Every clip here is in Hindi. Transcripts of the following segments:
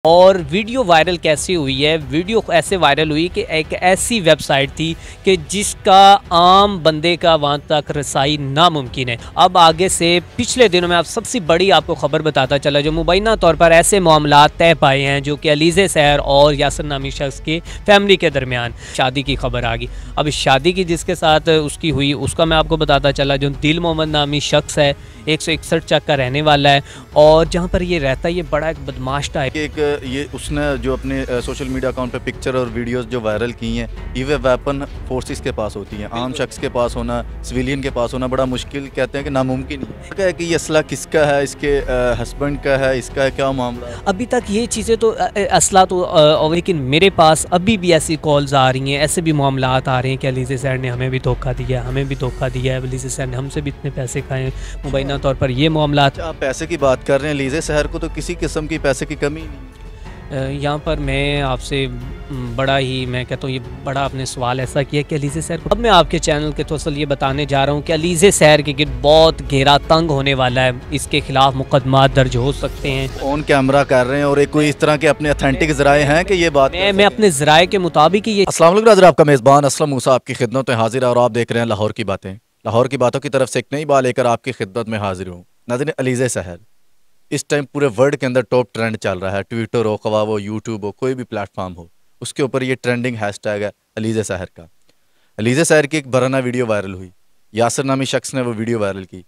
और वीडियो वायरल कैसे हुई है? वीडियो ऐसे वायरल हुई कि एक ऐसी वेबसाइट थी कि जिसका आम बंदे का वहाँ तक रसाई नामुमकिन है। अब आगे से पिछले दिनों में आप सबसे बड़ी आपको खबर बताता चला जो मुबैना तौर पर ऐसे मामलात तय पाए हैं जो कि अलीज़े सहर और यासर नामी शख्स के फैमिली के दरमियान शादी की खबर आ गई। अब इस शादी की जिसके साथ उसकी हुई उसका मैं आपको बताता चला जो दिल मोहम्मद नामी शख्स है 161 चक का रहने वाला है और जहाँ पर ये रहता है ये बड़ा एक बदमाश टाइप ये उसने जो अपने सोशल मीडिया अकाउंट पे पिक्चर और वीडियोस जो वायरल की हैं ये वेपन फोर्सेस के पास होती हैं। आम शख्स के पास होना, सिविलियन के पास होना बड़ा मुश्किल, कहते हैं कि नामुमकिन है कि ये असला किसका है, इसके हस्बैंड का है, इसका है, क्या मामला है? अभी तक ये चीज़ें तो असला तो लेकिन मेरे पास अभी भी ऐसी कॉल्स आ रही हैं, ऐसे भी मामलात आ रहे हैं कि अलीज़े सहर ने हमें भी धोखा दिया, हमें भी धोखा दिया है, अलीज़े सहर ने हमसे भी इतने पैसे खाए हैं। मुबैना तौर पर ये मामला आप पैसे की बात कर रहे हैं, अलीज़े सहर को तो किसी किस्म की पैसे की कमी नहीं। यहाँ पर मैं आपसे बड़ा ही मैं कहता हूँ ये बड़ा आपने सवाल ऐसा किया कि अलीज़े सहर को अब मैं आपके चैनल के थ्रू ये बताने जा रहा हूँ कि अलीज़े सहर के गिर्द बहुत गहरा तंग होने वाला है, इसके खिलाफ मुकदमा दर्ज हो सकते हैं। ऑन कैमरा कर रहे हैं और एक कोई इस तरह के अपने अथेंटिक ज़राए हैं कि ये बात मैं अपने ज़राए के मुताबिक ये अस्सलाम वालेकुम नाज़रीन, आपका मेज़बान असलम मूसा आपकी खिदमत में हाजिर है और आप देख रहे हैं लाहौर की बातें। लाहौर की बातों की तरफ से एक नई बात लेकर आपकी खिदमत में हाजिर हूँ। नाज़रीन, अलीज़े सहर इस टाइम पूरे वर्ल्ड के अंदर टॉप ट्रेंड चल रहा है। ट्विटर हो, ख़वा हो, यूट्यूब हो, कोई भी प्लेटफॉर्म हो, उसके ऊपर ये ट्रेंडिंग हैशटैग है अलीज़े सहर का। अलीज़े सहर की एक बराना वीडियो वायरल हुई। यासर नामी शख्स ने वो वीडियो वायरल की।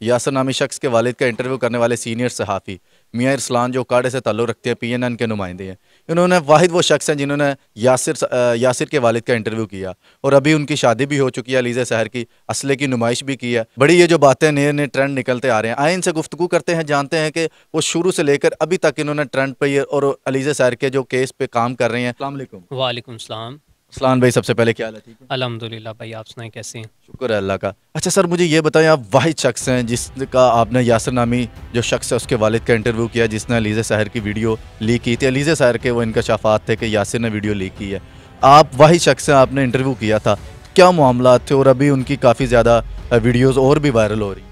यासर नामी शख्स के वालिद का इंटरव्यू करने वाले सीनियर सहाफ़ी मियां इरसलान जो उकाड़े से ताल्लुक़ रखते हैं, PNN के नुमाइंदे हैं, इन्होंने वाहिद वो शख्स हैं जिन्होंने यासिर के वालिद का इंटरव्यू किया और अभी उनकी शादी भी हो चुकी है। अलीज़े सहर की असले की नुमाइश भी की है। बड़ी ये जो बातें नए नए ट्रेंड निकलते आ रहे हैं, आए इनसे गुफ्तगू करते हैं, जानते हैं कि वो शुरू से लेकर अभी तक इन्होंने ट्रेंड पे और अलीज़े सहर के जो केस पे काम कर रहे हैं। अस्सलाम वालेकुम। वालेकुम सलाम। अस्सलाम भाई, सबसे पहले क्या हाल है? ठीक है अल्हम्दुलिल्लाह भाई, आप सुनाएं कैसे हैं? शुक्र है अल्लाह का। अच्छा सर, मुझे ये बताएं, आप वाहिद शख्स हैं जिसका आपने यासर नामी जो शख्स है उसके वालिद का इंटरव्यू किया जिसने अलीज़े सहर की वीडियो लीक की थी। अलीज़े सहर के वो इंकशाफात थे कि यासिर ने वीडियो लीक की है। आप वाहिद शख्स हैं, आपने इंटरव्यू किया था, क्या मामला थे और अभी उनकी काफ़ी ज़्यादा वीडियोज़ और भी वायरल हो रही?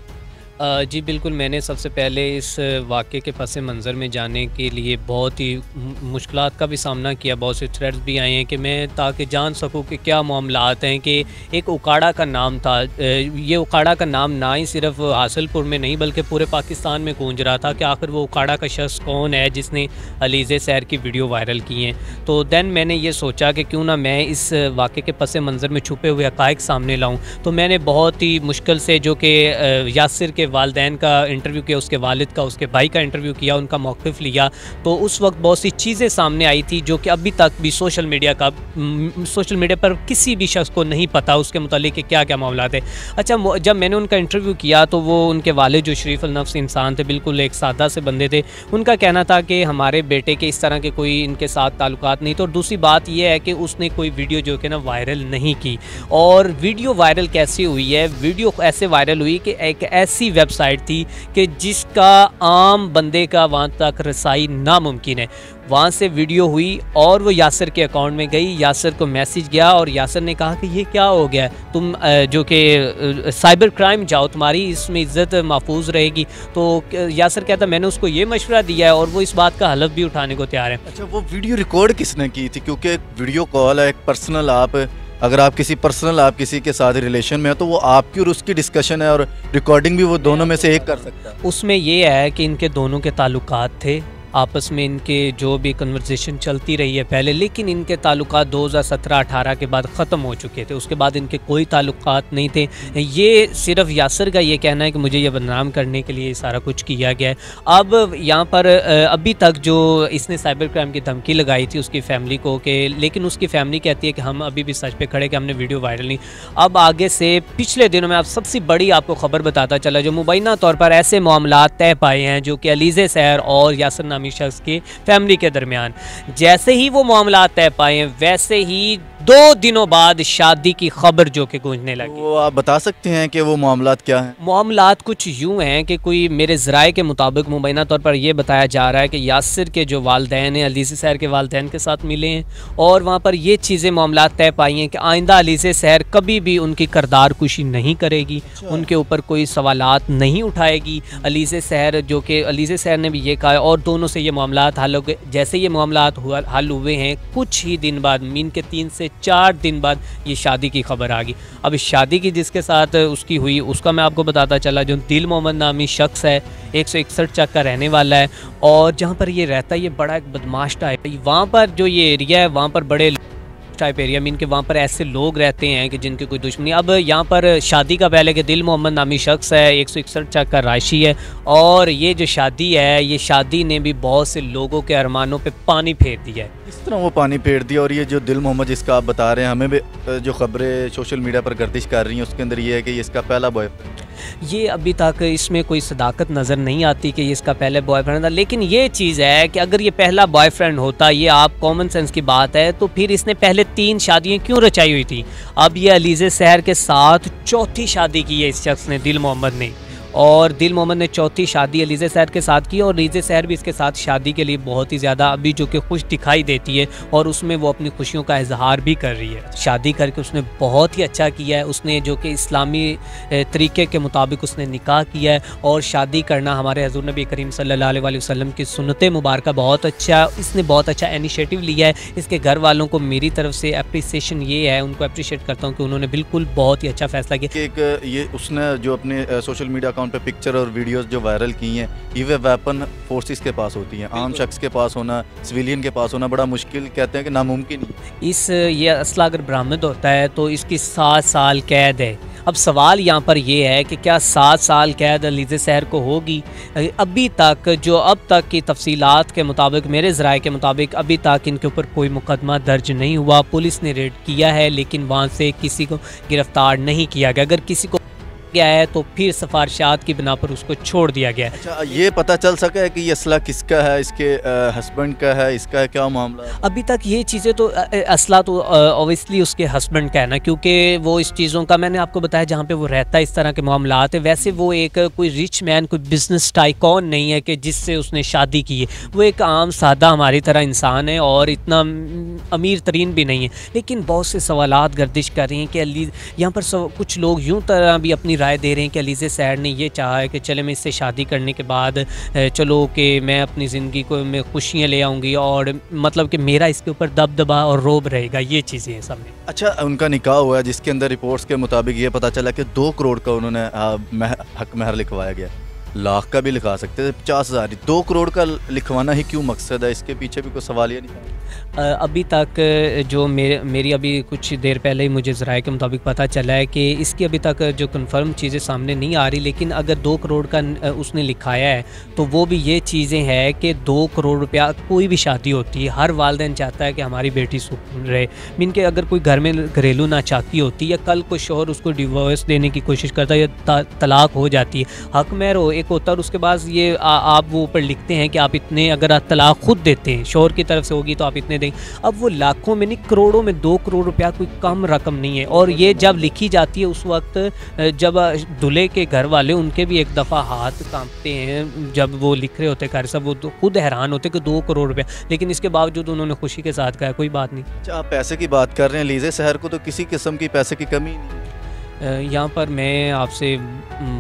जी बिल्कुल, मैंने सबसे पहले इस वाक़े के पस मंज़र में जाने के लिए बहुत ही मुश्किलात का भी सामना किया। बहुत से थ्रेड्स भी आए हैं कि मैं ताकि जान सकूं कि क्या मामलात हैं कि एक उकाड़ा का नाम था। ये उकाड़ा का नाम ना ही सिर्फ हासिलपुर में नहीं बल्कि पूरे पाकिस्तान में गूंज रहा था कि आखिर वो उकाड़ा का शख्स कौन है जिसने अलीज़े सहर की वीडियो वायरल की हैं। तो दैन मैंने ये सोचा कि क्यों ना मैं इस वाक़े के पस मंज़र में छुपे हुए हक़ाइक़ सामने लाऊँ। तो मैंने बहुत ही मुश्किल से जो कि यासिर के वालिदैन का इंटरव्यू किया, उसके वालिद का, उसके भाई का इंटरव्यू किया, उनका मौक़िफ़ लिया। तो उस वक्त बहुत सी चीज़ें सामने आई थी जो कि अभी तक भी सोशल मीडिया पर किसी भी शख्स को नहीं पता उसके मुतालिक कि क्या क्या मामला थे। अच्छा, जब मैंने उनका इंटरव्यू किया तो वो उनके वालिद जो शरीफ अल नफ्स इंसान थे, बिल्कुल एक सादा से बंदे थे, उनका कहना था कि हमारे बेटे के इस तरह के कोई इनके साथ ताल्लुकात नहीं थे। और दूसरी बात यह है कि उसने कोई वीडियो जो कि ना वायरल नहीं की। और वीडियो वायरल कैसी हुई है? वीडियो ऐसे वायरल हुई कि एक ऐसी वेबसाइट थी कि जिसका आम बंदे का वहाँ तक रसाई नामुमकिन है। वहाँ से वीडियो हुई और वो यासिर के अकाउंट में गई, यासिर को मैसेज गया और यासिर ने कहा कि ये क्या हो गया, तुम जो कि साइबर क्राइम जाओ, तुम्हारी इसमें इज़्ज़त महफूज रहेगी। तो यासिर कहता मैंने उसको ये मशवरा दिया है और वो इस बात का हलफ भी उठाने को तैयार है। अच्छा, वो वीडियो रिकॉर्ड किसने की थी? क्योंकि वीडियो कॉल है एक पर्सनल, अगर आप किसी के साथ रिलेशन में हो तो वो आपकी और उसकी डिस्कशन है और रिकॉर्डिंग भी वो दोनों में से एक कर सकता है। उसमें ये है कि इनके दोनों के ताल्लुकात थे, आपस में इनके जो भी कन्वर्सेशन चलती रही है पहले, लेकिन इनके ताल्लुकात 2017-18 के बाद ख़त्म हो चुके थे। उसके बाद इनके कोई ताल्लुकात नहीं थे। ये सिर्फ यासिर का ये कहना है कि मुझे ये बदनाम करने के लिए सारा कुछ किया गया है। अब यहाँ पर अभी तक जो इसने साइबर क्राइम की धमकी लगाई थी उसकी फ़ैमिली को कि, लेकिन उसकी फ़ैमिली कहती है कि हम अभी भी सच पे खड़े कि हमने वीडियो वायरल नहीं। अब आगे से पिछले दिनों में आप सबसे बड़ी आपको खबर बताता चला जो मुबैना तौर पर ऐसे मामलात तय पाए हैं जो कि अलीज़े सहर और यासर नामी शख्स के फैमिली के दरमियान। जैसे ही वो मामला तय पाए वैसे ही 2 दिनों बाद शादी की खबर जो कि गूंजने लगी। वो आप बता सकते हैं कि वो मामलात क्या हैं? मामलात कुछ यूँ हैं कि कोई मेरे ज़राए के मुताबिक मुबैना तौर पर यह बताया जा रहा है कि यासिर के जो वालदैन हैं अलीज़े सहर के वालदैन के साथ मिले हैं और वहाँ पर ये चीज़ें मामलात तय पाई हैं कि आइंदा अलीज़े सहर कभी भी उनकी किरदार कुशी नहीं करेगी, उनके ऊपर कोई सवालात नहीं उठाएगी। अलीज़े सहर जो कि अलीज़े सहर ने भी ये कहा और दोनों से ये मामलात हल हो गए। जैसे ये मामलात हल हुए हैं कुछ ही दिन बाद, मीन के 3 से 4 दिन बाद ये शादी की खबर आ गई। अब इस शादी की जिसके साथ उसकी हुई उसका मैं आपको बताता चला, जो दिल मोहम्मद नामी शख्स है 161 चक का रहने वाला है और जहाँ पर ये रहता है ये बड़ा एक बदमाश टाइप है। वहाँ पर जो ये एरिया है वहाँ पर बड़े टाइप एरिया मीन के वहाँ पर ऐसे लोग रहते हैं कि जिनकी कोई दुश्मनी। अब यहाँ पर शादी का पहले कि दिल मोहम्मद नामी शख्स है 161 चक का राशि है और ये जो शादी है ये शादी ने भी बहुत से लोगों के अरमानों पे पानी फेर दिया है। इस तरह वो पानी फेर दिया। और ये जो दिल मोहम्मद जिसका आप बता रहे हैं, हमें भी जो खबरें सोशल मीडिया पर गर्दिश कर रही हैं उसके अंदर ये है कि ये इसका पहला बॉयफ्रेंड। ये अभी तक इसमें कोई सदाकत नज़र नहीं आती कि ये इसका पहले बॉयफ्रेंड था, लेकिन ये चीज़ है कि अगर ये पहला बॉयफ्रेंड होता, ये आप कॉमन सेंस की बात है, तो फिर इसने पहले 3 शादियाँ क्यों रचाई हुई थी। अब ये अलीज़े सहर के साथ चौथी शादी की है इस शख्स ने, दिल मोहम्मद ने, और दिल मोहम्मद ने चौथी शादी अलीज़े सहर के साथ की और अलीज़े सहर भी इसके साथ शादी के लिए बहुत ही ज़्यादा अभी जो कि खुश दिखाई देती है और उसमें वो अपनी खुशियों का इजहार भी कर रही है। शादी करके उसने बहुत ही अच्छा किया है, उसने जो कि इस्लामी तरीके के मुताबिक उसने निकाह किया है और शादी करना हमारे हज़ूर नबी करीम सल्लल्लाहु अलैहि वसल्लम की सुन्नत मुबारक बहुत अच्छा, इसने बहुत अच्छा इनिशिएटिव लिया है। इसके घर वालों को मेरी तरफ से अप्रिसिएशन ये है, उनको अप्रिशिएट करता हूँ कि उन्होंने बिल्कुल बहुत ही अच्छा फैसला किया। एक ये उसने जो अपने सोशल मीडिया अकाउंट पे पिक्चर और वीडियोस जो वायरल की हैं, ये वेपन फोर्सेस के पास होती हैं, आम शख्स के पास होना, सिविलियन के पास होना बड़ा मुश्किल, कहते हैं कि नामुमकिन। ये असला अगर बरामद होता है तो इसकी 7 साल कैद है। अब सवाल यहाँ पर ये है कि क्या 7 साल कैद अलीज़े सहर को होगी। अभी तक जो अब तक की तफसीलात के मुताबिक, मेरे ज़राए के मुताबिक अभी तक इनके ऊपर कोई मुकदमा दर्ज नहीं हुआ। पुलिस ने रेड किया है लेकिन वहाँ से किसी को गिरफ्तार नहीं किया गया। अगर किसी को गया है तो फिर सिफारिशात की बिना पर उसको छोड़ दिया गया है। अच्छा, ये पता चल सका है कि ये असला किसका है, इसके हस्बैंड का है, इसका है, क्या मामला है? अभी तक ये चीज़ें तो असला तो ऑब्वियसली उसके हस्बैंड का है ना, क्योंकि वो इस चीज़ों का मैंने आपको बताया जहाँ पे वो रहता है इस तरह के मामलात है। वैसे वो एक कोई रिच मैन, कोई बिजनेस टाइकॉन नहीं है कि जिससे उसने शादी की है। वो एक आम सादा हमारी तरह इंसान है और इतना अमीर तरीन भी नहीं है। लेकिन बहुत से सवालात गर्दिश कर रही हैं कि यहाँ पर कुछ लोग यूँ तरह भी अपनी राय दे रहे हैं कि अलीज़े सहर ने ये चाहा है कि चले मैं इससे शादी करने के बाद चलो कि मैं अपनी ज़िंदगी को में खुशियाँ ले आऊँगी और मतलब कि मेरा इसके ऊपर दबदबा और रोब रहेगा, ये चीज़ें हैं सामने। अच्छा, उनका निकाह हुआ है जिसके अंदर रिपोर्ट्स के मुताबिक ये पता चला कि 2 करोड़ का उन्होंने हक महर लिखवाया गया। लाख का भी लिखा सकते थे, 50,000। 2 करोड़ का लिखवाना ही क्यों मकसद है? इसके पीछे भी कोई सवाल ये नहीं। अभी तक जो मेरी अभी कुछ देर पहले ही मुझे ज़राए के मुताबिक पता चला है कि इसकी अभी तक जो कंफर्म चीज़ें सामने नहीं आ रही, लेकिन अगर 2 करोड़ का उसने लिखाया है तो वो भी ये चीज़ें हैं कि 2 करोड़ रुपया, कोई भी शादी होती है हर वालिदैन चाहता है कि हमारी बेटी सुकून रहे। मीन के अगर कोई घर में घरेलू नाचाकी होती है या कल कोई शोहर उसको डिवोर्स देने की कोशिश करता है या तलाक हो जाती है, हक महर हो एक होता है और उसके बाद ये आप वो ऊपर लिखते हैं कि आप इतने, अगर आप तलाक खुद देते हैं शोहर की तरफ से होगी तो आप इतने दें। अब वो लाखों में नहीं, करोड़ों में 2 करोड़ रुपया कोई कम रकम नहीं है। और ये जब लिखी जाती है उस वक्त जब दूल्हे के घर वाले उनके भी एक दफ़ा हाथ कांपते हैं जब वो लिख रहे होते घर सब, वो तो खुद हैरान होते कि 2 करोड़ रुपया, लेकिन इसके बावजूद उन्होंने खुशी के साथ कहा कोई बात नहीं। अच्छा, आप पैसे की बात कर रहे हैं, अलीज़े सहर को तो किसी किस्म की पैसे की कमी नहीं है। यहाँ पर मैं आपसे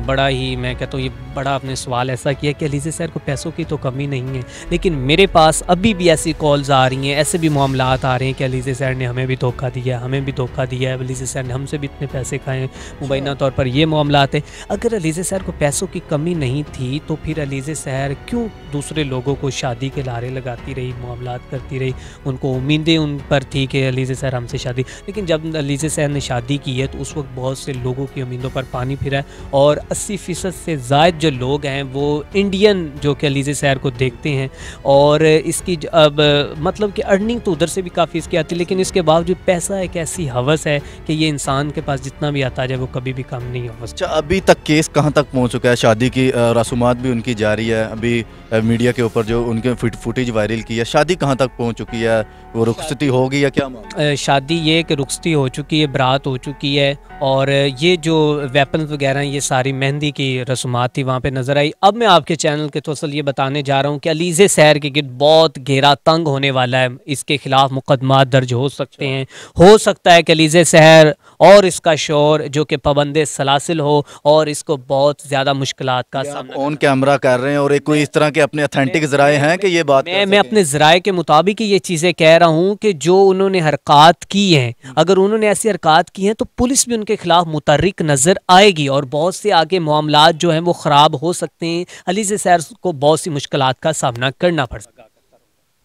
बड़ा ही, मैं कहता हूँ ये बड़ा आपने सवाल ऐसा किया कि अलीज़े सहर को पैसों की तो कमी नहीं है, लेकिन मेरे पास अभी भी ऐसी कॉल्स आ रही हैं, ऐसे भी मामलात आ रहे हैं कि अलीज़े सहर ने हमें भी धोखा दिया, हमें भी धोखा दिया है, अलीज़े सहर ने हमसे भी इतने पैसे खाए। मुबैना तौर पर ये मामलात है। अगर अलीज़े सहर को पैसों की कमी नहीं थी तो फिर अलीज़े सहर क्यों दूसरे लोगों को शादी के लारे लगाती रही, मामलात करती रही, उनको उम्मीदें उन पर थी कि अलीज़े सहर हमसे शादी। लेकिन जब अलीज़े सहर ने शादी की है तो उस वक्त बहुत से से लोगों की उम्मीदों पर पानी फिरा है और 80% से ज़ायद जो लोग हैं वो इंडियन जो कि अलीज़े शहर को देखते हैं और इसकी अब मतलब कि अर्निंग तो उधर से भी काफ़ी इसकी आती है, लेकिन इसके बावजूद पैसा एक ऐसी हवस है कि ये इंसान के पास जितना भी आता जाए वो कभी भी कम नहीं हो। अच्छा, अभी तक केस कहाँ तक पहुँच चुका है? शादी की रसूमात भी उनकी जारी है, अभी मीडिया के ऊपर जो उनके फुटेज वायरल की है, शादी कहाँ तक पहुँच चुकी है? वो रुखसती होगी या क्या मामला? शादी ये कि रुखसती हो चुकी है, बारात हो चुकी है और ये जो वेपन वगैरह ये सारी मेहंदी की रस्मात थी वहाँ पे नज़र आई। अब मैं आपके चैनल के तो असल ये बताने जा रहा हूँ कि अलीज़े शहर के गिर्द बहुत घेरा तंग होने वाला है, इसके खिलाफ मुकदमा दर्ज हो सकते हैं। हो सकता है कि अलीज़े शहर और इसका शोर जो कि पाबंदे सलासिल हो और इसको बहुत ज़्यादा मुश्किलात का सामना ऑन कैमरा कर रहे हैं और एक कोई इस तरह के अपने अथेंटिक ज़राए हैं कि ये बात मैं अपने ज़राए के मुताबिक ये चीज़ें कह रहा हूँ कि जो उन्होंने हरकत की हैं, अगर उन्होंने ऐसी हरकत की हैं तो पुलिस भी उनके खिलाफ मुतहर्रिक नज़र आएगी और बहुत से आगे मामलात जो हैं वो ख़राब हो सकते हैं। अलीज़े शहर को बहुत सी मुश्किलात का सामना करना पड़ सकता है।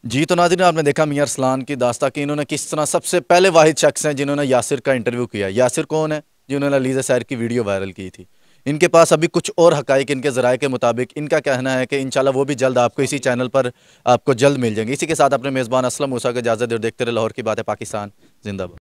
जी, तो नाज़रीन, आपने देखा मियां अरसलान की दास्तां कि इन्होंने किस तरह सबसे पहले वाहिद शख्स हैं जिन्होंने यासिर का इंटरव्यू किया। यासिर कौन है? जिन्होंने अलीज़े शहर की वीडियो वायरल की थी। इनके पास अभी कुछ और हकाइक इनके ज़राए के मुताबिक इनका कहना है कि इंशाल्लाह वो भी जल्द आपको इसी चैनल पर आपको जल्द मिल जाएंगे। इसी के साथ अपने मेज़बान असलम मूसा को इजाज़त दे और देखते रहे लाहौर की बातें पाकिस्तान जिंदाबाद।